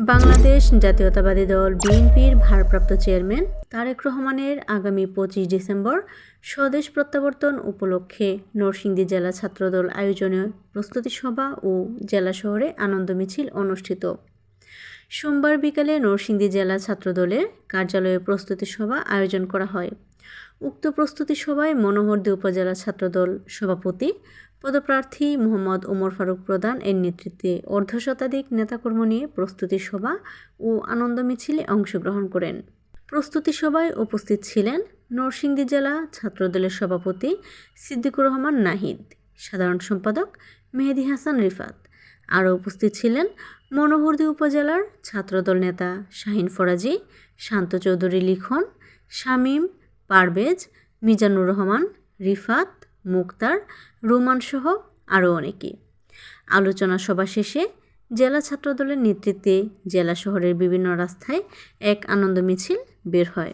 বাংলাদেশ জাতীয়তাবাদী দল বিএনপির ভারপ্রাপ্ত চেয়ারম্যান তারেক রহমানের আগামী 25 ডিসেম্বর স্বদেশ প্রত্যাবর্তন উপলক্ষে নরসিংদী জেলা ছাত্রদল আয়োজনে প্রস্তুতি সভা ও জেলা শহরে আনন্দ মিছিল অনুষ্ঠিত। সোমবার বিকালে নরসিংদী জেলা ছাত্রদলের কার্যালয়ে প্রস্তুতি সভা আয়োজন করা হয়। উক্ত প্রস্তুতি সভায় মনোহরদী উপজেলা ছাত্রদল সভাপতি পদপ্রার্থী মোহাম্মদ ওমর ফারুক প্রধান এর নেতৃত্বে অর্ধশতাধিক নেতাকর্মী নিয়ে প্রস্তুতি সভা ও আনন্দ মিছিলে অংশগ্রহণ করেন। প্রস্তুতি সভায় উপস্থিত ছিলেন নরসিংদী জেলা ছাত্রদলের সভাপতি সিদ্দিকুর রহমান নাহিদ, সাধারণ সম্পাদক মেহেদী হাসান রিফাত। আরও উপস্থিত ছিলেন মনোহরদী উপজেলার ছাত্রদল নেতা শাহিন ফরাজি, শান্ত চৌধুরী লিখন, শামীম, পারভেজ, মিজানুর রহমান, রিফাত, মুক্তার, রোমান সহ আরও অনেকে। আলোচনা সভা শেষে জেলা ছাত্রদলের নেতৃত্বে জেলা শহরের বিভিন্ন রাস্তায় এক আনন্দ মিছিল বের হয়।